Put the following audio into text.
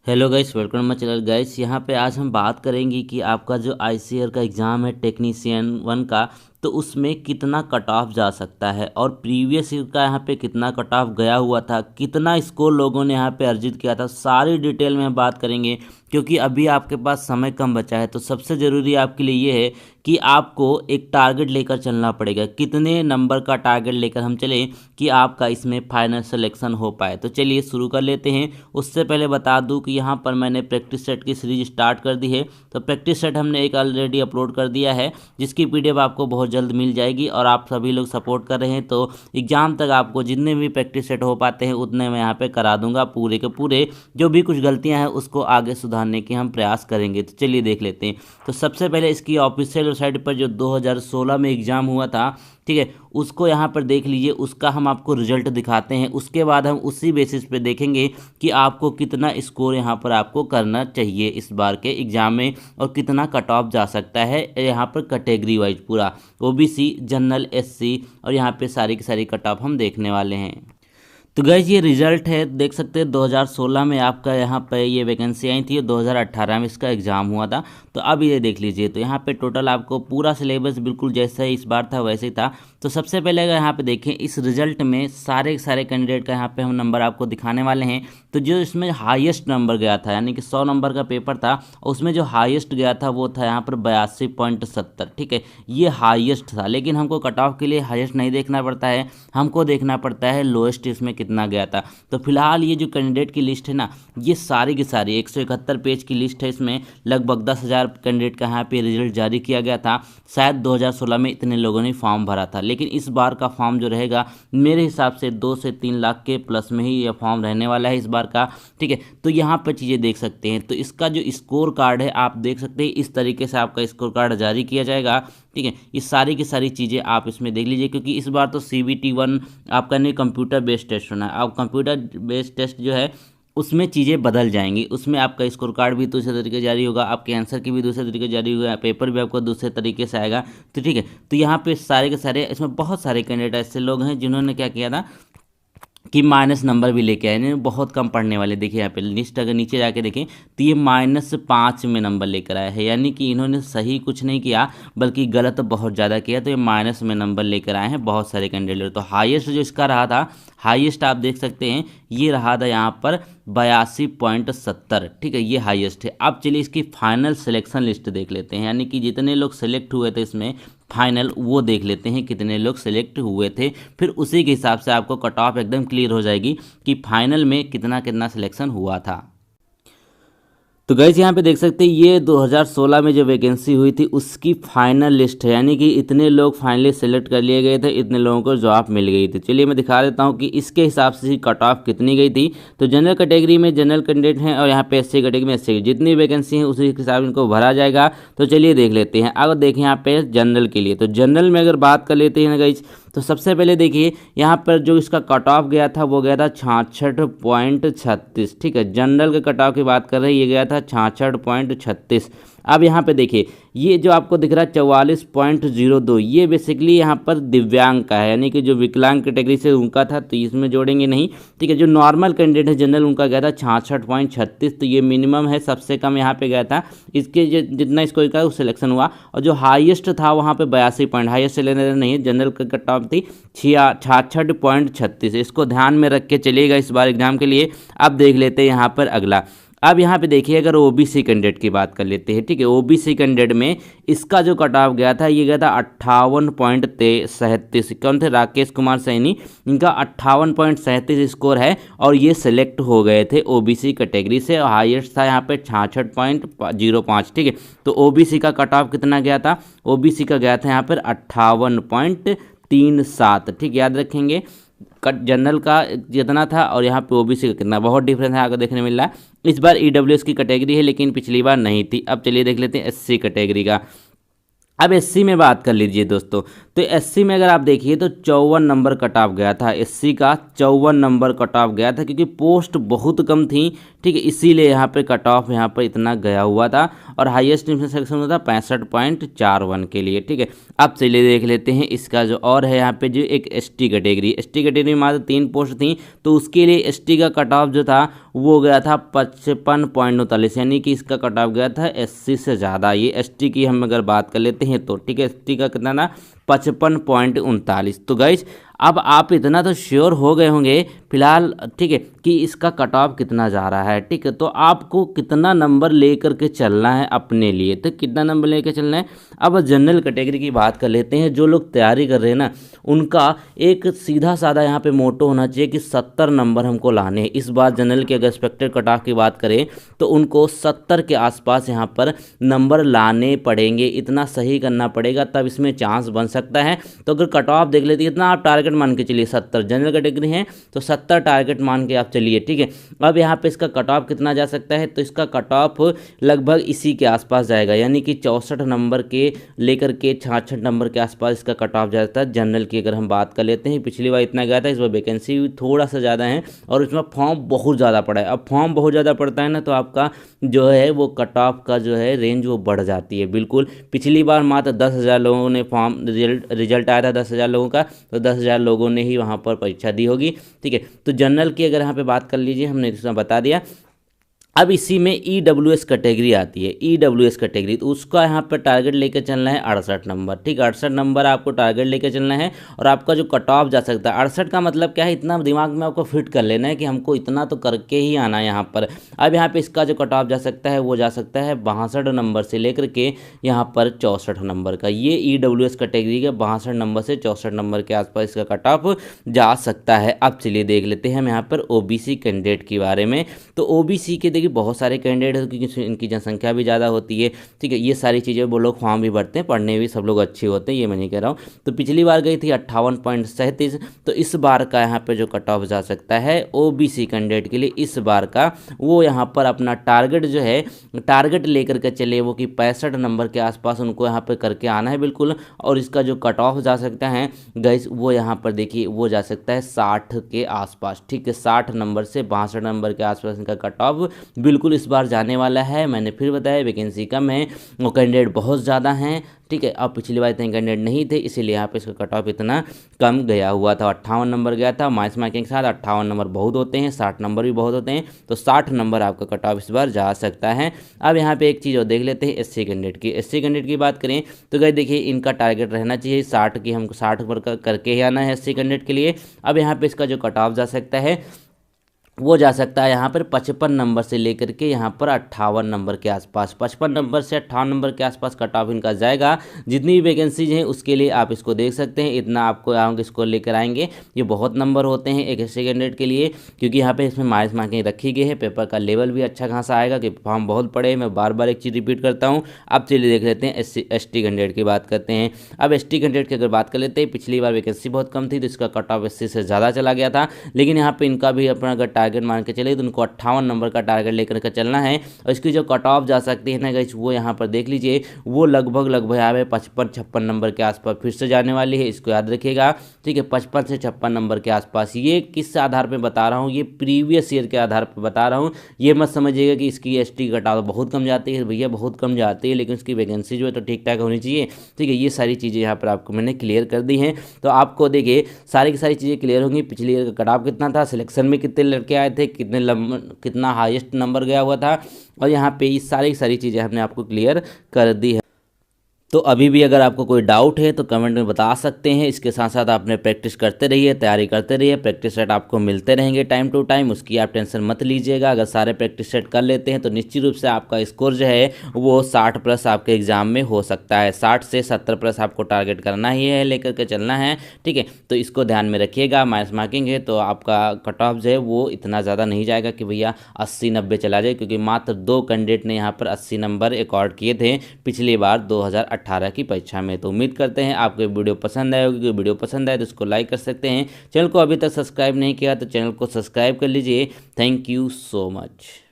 Hello guys, welcome my channel guys. यहाँ पे आज हम बात करेंगे कि आपका जो आईसीएआर का एग्ज़ाम है टेक्नीशियन 1 का, तो उसमें कितना कट ऑफ जा सकता है और प्रीवियस ईयर का यहाँ पे कितना कट ऑफ गया हुआ था, कितना स्कोर लोगों ने यहाँ पे अर्जित किया था, सारी डिटेल में हम बात करेंगे। क्योंकि अभी आपके पास समय कम बचा है, तो सबसे ज़रूरी आपके लिए ये है कि आपको एक टारगेट लेकर चलना पड़ेगा। कितने नंबर का टारगेट लेकर हम चलें कि आपका इसमें फाइनल सिलेक्शन हो पाए। तो चलिए शुरू कर लेते हैं। उससे पहले बता दूं कि यहाँ पर मैंने प्रैक्टिस सेट की सीरीज स्टार्ट कर दी है। तो प्रैक्टिस सेट हमने एक ऑलरेडी अपलोड कर दिया है, जिसकी पीडीएफ आपको बहुत जल्द मिल जाएगी। और आप सभी लोग सपोर्ट कर रहे हैं, तो एग्जाम तक आपको जितने भी प्रैक्टिस सेट हो पाते हैं उतने मैं यहाँ पे करा दूंगा, पूरे के पूरे। जो भी कुछ गलतियाँ हैं उसको आगे सुधारने के हम प्रयास करेंगे। तो चलिए देख लेते हैं। तो सबसे पहले इसकी ऑफिशियल वेबसाइट पर जो 2016 में एग्ज़ाम हुआ था, ठीक है, उसको यहाँ पर देख लीजिए। उसका हम आपको रिजल्ट दिखाते हैं, उसके बाद हम उसी बेसिस पे देखेंगे कि आपको कितना स्कोर यहाँ पर आपको करना चाहिए इस बार के एग्ज़ाम में, और कितना कट ऑफ जा सकता है यहाँ पर कैटेगरी वाइज पूरा ओबीसी, जनरल, एससी, और यहाँ पे सारी की सारी कट ऑफ हम देखने वाले हैं। तो गैस ये रिजल्ट है, देख सकते हैं 2016 में आपका यहाँ पे ये वैकेंसी आई थी, 2018 में इसका एग्ज़ाम हुआ था। तो अब ये देख लीजिए, तो यहाँ पे टोटल आपको पूरा सिलेबस बिल्कुल जैसा इस बार था वैसे ही था। तो सबसे पहले अगर यहाँ पे देखें, इस रिजल्ट में सारे के सारे कैंडिडेट का यहाँ पे हम नंबर आपको दिखाने वाले हैं। तो जो इसमें हाईएस्ट नंबर गया था, यानी कि 100 नंबर का पेपर था, उसमें जो हाईएस्ट गया था वो था यहाँ पर 82.70। ठीक है, ये हाईएस्ट था। लेकिन हमको कट ऑफ के लिए हाईएस्ट नहीं देखना पड़ता है, हमको देखना पड़ता है लोएस्ट इसमें कितना गया था। तो फिलहाल ये जो कैंडिडेट की लिस्ट है ना, ये सारी की सारी 171 पेज की लिस्ट है। इसमें लगभग 10,000 कैंडिडेट का यहाँ पे रिजल्ट जारी किया गया था। शायद 2016 में इतने लोगों ने फॉर्म भरा था, लेकिन इस बार का फॉर्म जो रहेगा मेरे हिसाब से 2 से 3 लाख के प्लस में ही यह फॉर्म रहने वाला है इस बार का। ठीक है, तो यहाँ पर चीज़ें देख सकते हैं। तो इसका जो स्कोर कार्ड है आप देख सकते हैं, इस तरीके से आपका स्कोर कार्ड जारी किया जाएगा। ठीक है, ये सारी की सारी चीज़ें आप इसमें देख लीजिए, क्योंकि इस बार तो CBT 1 आपका नहीं, कंप्यूटर बेस्ड टेस्ट होना है। अब कंप्यूटर बेस्ड टेस्ट जो है उसमें चीज़ें बदल जाएंगी, उसमें आपका स्कोर कार्ड भी दूसरे तरीके जारी होगा, आपके आंसर की भी दूसरे तरीके जारी होगा, पेपर भी आपको दूसरे तरीके से आएगा। तो ठीक है, तो यहाँ पे सारे के सारे इसमें बहुत सारे कैंडिडेट ऐसे लोग हैं जिन्होंने क्या किया था कि माइनस नंबर भी लेके आए, बहुत कम पढ़ने वाले। देखिए यहाँ पे लिस्ट अगर नीचे जाके देखें तो ये -5 में नंबर लेकर आए हैं, यानी कि इन्होंने सही कुछ नहीं किया बल्कि गलत बहुत ज़्यादा किया। तो ये माइनस में नंबर लेकर आए हैं बहुत सारे कैंडिडेट। तो हाईएस्ट जो इसका रहा था, हाईएस्ट आप देख सकते हैं, ये रहा था यहाँ पर 82.70। ठीक है, ये हाईएस्ट है। अब चलिए इसकी फाइनल सिलेक्शन लिस्ट देख लेते हैं, यानी कि जितने लोग सेलेक्ट हुए थे इसमें फाइनल, वो देख लेते हैं कितने लोग सेलेक्ट हुए थे। फिर उसी के हिसाब से आपको कट ऑफ एकदम क्लियर हो जाएगी कि फाइनल में कितना कितना सिलेक्शन हुआ था। तो गैस यहाँ पे देख सकते हैं, ये 2016 में जो वैकेंसी हुई थी उसकी फाइनल लिस्ट है, यानी कि इतने लोग फाइनली सेलेक्ट कर लिए गए थे, इतने लोगों को जॉब मिल गई थी। चलिए मैं दिखा देता हूँ कि इसके हिसाब से कट ऑफ कितनी गई थी। तो जनरल कैटेगरी में जनरल कैंडिडेट हैं, और यहाँ पे एससी कैटेगरी में एससी, जितनी वैकेंसी है उसी के हिसाब से इनको भरा जाएगा। तो चलिए देख लेते हैं। अगर देखें यहाँ पे जनरल के लिए, तो जनरल में अगर बात कर लेते हैं ना गाइस, तो सबसे पहले देखिए यहाँ पर जो इसका कट ऑफ गया था वो गया था 66.36। ठीक है, जनरल के कट ऑफ की बात कर रहे हैं, ये गया था 66.36। अब यहाँ पे देखिए, ये जो आपको दिख रहा है 44.02, ये बेसिकली यहाँ पर दिव्यांग का है, यानी कि जो विकलांग कैटेगरी से उनका था, तो इसमें जोड़ेंगे नहीं। ठीक है, जो नॉर्मल कैंडिडेट है जनरल, उनका गया था 66.36। तो ये मिनिमम है, सबसे कम यहाँ पे गया था। इसके जितना इसको का सिलेक्शन हुआ, और जो हाईएस्ट था वहाँ पे 82 पॉइंट, हाईएस्ट लेने नहीं है, जनरल का कट ऑफ थी 66.36। इसको ध्यान में रख के चलिएगा इस बार एग्जाम के लिए। अब देख लेते हैं यहाँ पर अगला। अब यहाँ पे देखिए, अगर ओबीसी कैंडिडेट की बात कर लेते हैं, ठीक है, ओबीसी कैंडिडेट में इसका जो कट ऑफ गया था, ये गया था 58.37। कौन थे? राकेश कुमार सैनी, इनका 58.37 स्कोर है, और ये सिलेक्ट हो गए थे ओबीसी कैटेगरी से। हाईएस्ट था यहाँ पे 66.05। ठीक है, तो ओबीसी का कट ऑफ कितना गया था? ओबीसी का गया था यहाँ पर 58.37। ठीक, याद रखेंगे, कट जनरल का जितना था और यहाँ पे ओबीसी का कितना, बहुत डिफरेंस है आगे देखने मिल रहा है। इस बार ईडब्ल्यूएस की कैटेगरी है, लेकिन पिछली बार नहीं थी। अब चलिए देख लेते हैं एससी कैटेगरी का। अब एससी में बात कर लीजिए दोस्तों, तो एससी में अगर आप देखिए तो 54 नंबर कट ऑफ गया था, एससी का 54 नंबर कट ऑफ गया था, क्योंकि पोस्ट बहुत कम थी, ठीक है, इसीलिए यहाँ पे कट ऑफ यहाँ पर इतना गया हुआ था। और हाईएस्ट इसमें सिलेक्शन हुआ था 65.41 के लिए, ठीक है। अब चलिए देख लेते हैं इसका जो और है यहाँ पे जो एक एसटी कैटेगरी, एसटी कैटेगरी में मात्र 3 पोस्ट थी, तो उसके लिए एसटी का कट ऑफ जो था वो गया था 55.39, यानी कि इसका कट ऑफ गया था एससी से ज़्यादा। ये एसटी की हम अगर बात कर लेते हैं तो, ठीक है, एसटी का कितना था 55.39। तो गाइज अब आप इतना तो श्योर हो गए होंगे फिलहाल, ठीक है, कि इसका कट ऑफ कितना जा रहा है, ठीक है। तो आपको कितना नंबर लेकर के चलना है अपने लिए, तो कितना नंबर लेकर चलना है। अब जनरल कैटेगरी की बात कर लेते हैं। जो लोग तैयारी कर रहे हैं ना, उनका एक सीधा साधा यहाँ पे मोटो होना चाहिए कि 70 नंबर हमको लाने हैं इस बार। जनरल के अगर एक्सपेक्टेड कट ऑफ की बात करें तो उनको 70 के आसपास यहाँ पर नंबर लाने पड़ेंगे, इतना सही करना पड़ेगा, तब इसमें चांस बन सकता है। तो अगर कट ऑफ देख लेते हैं, इतना आप टारगेट मान के चलिए, 70 जनरल कैटेगरी है तो 70 टारगेट मान के आप चलिए, ठीक है। अब यहाँ पे इसका कट ऑफ कितना जा सकता है, तो इसका कट ऑफ लगभग इसी के आसपास जाएगा, यानी कि 64 नंबर के लेकर के 66 नंबर के आसपास इसका कट ऑफ जाता है। जनरल की अगर हम बात कर लेते हैं, पिछली बार इतना गया था, इस बार वैकेंसी थोड़ा सा ज़्यादा है और इसमें फॉर्म बहुत ज़्यादा पड़ा है। अब फॉर्म बहुत ज़्यादा पड़ता है ना, तो आपका जो है वो कट ऑफ का जो है रेंज वो बढ़ जाती है बिल्कुल। पिछली बार मात्र 10,000 लोगों ने फॉर्म रिजल्ट आया था 10,000 लोगों का, तो 10,000 लोगों ने ही वहाँ पर परीक्षा दी होगी, ठीक है। तो जनरल की अगर यहाँ पे बात कर लीजिए, हमने इसमें बता दिया। अब इसी में ईडब्ल्यूएस कैटेगरी आती है, ईडब्ल्यूएस कैटेगरी, तो उसका यहाँ पर टारगेट लेकर चलना है 68 नंबर, ठीक, 68 नंबर आपको टारगेट लेकर चलना है। और आपका जो कट ऑफ जा सकता है 68 का मतलब क्या है, इतना दिमाग में आपको फिट कर लेना है कि हमको इतना तो करके ही आना है यहाँ पर। अब यहाँ पे इसका जो कट ऑफ जा सकता है वो जा सकता है 62 नंबर से लेकर के यहाँ पर 64 नंबर का। ये ईडब्ल्यूएस कैटेगरी के 62 नंबर से 64 नंबर के आसपास इसका कट ऑफ जा सकता है। अब चलिए देख लेते हैं हम यहाँ पर ओबीसी कैंडिडेट के बारे में। तो ओबीसी के देखिए बहुत सारे कैंडिडेट हैं, क्योंकि इनकी जनसंख्या भी ज़्यादा होती है, ठीक है। ये सारी चीज़ें वो लोग फॉर्म भी भरते हैं, पढ़ने भी सब लोग अच्छे होते हैं, ये मैं नहीं कह रहा हूँ। तो पिछली बार गई थी 58.37, तो इस बार का यहाँ पे जो कट ऑफ जा सकता है ओबीसी कैंडिडेट के लिए इस बार का, वो यहाँ पर अपना टारगेट जो है टारगेट लेकर के चले वो कि 65 नंबर के आसपास उनको यहाँ पर करके आना है बिल्कुल। और इसका जो कट ऑफ जा सकता है गाइस, वो यहाँ पर देखिए वो जा सकता है 60 के आसपास, ठीक है। 60 नंबर से 62 नंबर के आसपास इनका कट ऑफ बिल्कुल इस बार जाने वाला है। मैंने फिर बताया वैकेंसी कम है, वो कैंडिडेट बहुत ज़्यादा हैं, ठीक है। अब पिछली बार इतने कैंडिडेट नहीं थे, इसीलिए यहाँ पे इसका कट ऑफ इतना कम गया हुआ था, 58 नंबर गया था। माइनस मार्किंग के साथ 58 नंबर बहुत होते हैं, 60 नंबर भी बहुत होते हैं, तो 60 नंबर आपका कट ऑफ इस बार जा सकता है। अब यहाँ पे एक चीज़ और देख लेते हैं एससी कैंडिडेट की। एससी कैंडिडेट की बात करें तो गाइस देखिए इनका टारगेट रहना चाहिए 60 की, हमको 60 पर करके ही आना है एससी कैंडिडेट के लिए। अब यहाँ पे इसका जो कट ऑफ जा सकता है वो जा सकता है यहाँ पर 55 नंबर से लेकर के यहाँ पर 58 नंबर के आसपास, 55 नंबर से 58 नंबर के आसपास कट ऑफ इनका जाएगा। जितनी भी वैकेंसीज हैं उसके लिए आप इसको देख सकते हैं, इतना आपको आगे इसको लेकर आएंगे। ये बहुत नंबर होते हैं एक एससी कैंडिडेट के लिए, क्योंकि यहाँ पे इसमें माइनस मार्किंग रखी गई है। पेपर का लेवल भी अच्छा खासा आएगा, कि फॉर्म बहुत पड़े। मैं बार बार एक चीज़ रिपीट करता हूँ। अब चलिए देख लेते हैं एसटी कैंडिडेट की बात करते हैं। अब एसटी कैंडिडेट की अगर बात कर लेते हैं, पिछली बार वैकेंसी बहुत कम थी तो इसका कट ऑफ 80 से ज़्यादा चला गया था, लेकिन यहाँ पर इनका भी अपना अगर टारगेट मान के चले तो उनको 58 नंबर का टारगेट लेकर के चलना है। और इसकी जो कट ऑफ जा सकती है ना गाइस, वो यहाँ पर देख लीजिए, वो लगभग यहाँ पे 55-56 नंबर के आसपास फिर से जाने वाली है, इसको याद रखिएगा, ठीक है। 55 से 56 नंबर के आसपास। ये किस आधार पर बता रहा हूँ, ये प्रीवियस ईयर के आधार पर बता रहा हूँ। ये मत समझिएगा कि इसकी एसटी कट ऑफ बहुत कम जाती है, भैया बहुत कम जाती है, लेकिन उसकी वैकेंसी जो है तो ठीक ठाक होनी चाहिए, ठीक है। ये सारी चीज़ें यहाँ पर आपको मैंने क्लियर कर दी हैं। तो आपको देखिए सारी की सारी चीज़ें क्लियर होंगी। पिछली ईयर का कट ऑफ कितना था, सिलेक्शन में कितने लड़के आए थे, कितना हाईएस्ट नंबर गया हुआ था, और यहाँ पे ये सारी चीज़ें हमने आपको क्लियर कर दी है। तो अभी भी अगर आपको कोई डाउट है तो कमेंट में बता सकते हैं। इसके साथ साथ आपने प्रैक्टिस करते रहिए, तैयारी करते रहिए, प्रैक्टिस सेट आपको मिलते रहेंगे टाइम टू टाइम, उसकी आप टेंशन मत लीजिएगा। अगर सारे प्रैक्टिस सेट कर लेते हैं तो निश्चित रूप से आपका स्कोर जो है वो 60 प्लस आपके एग्जाम में हो सकता है। 60 से 70 प्लस आपको टारगेट करना ही है, लेकर के चलना है, ठीक है। तो इसको ध्यान में रखिएगा। माइनस मार्किंग है तो आपका कट ऑफ जो है वो इतना ज़्यादा नहीं जाएगा कि भैया 80-90 चला जाए, क्योंकि मात्र 2 कैंडिडेट ने यहाँ पर 80 नंबर रिकॉर्ड किए थे पिछली बार 2018 की परीक्षा में। तो उम्मीद करते हैं आपको वीडियो पसंद आए होगी। वीडियो पसंद आए तो इसको लाइक कर सकते हैं। चैनल को अभी तक सब्सक्राइब नहीं किया तो चैनल को सब्सक्राइब कर लीजिए। Thank you so much.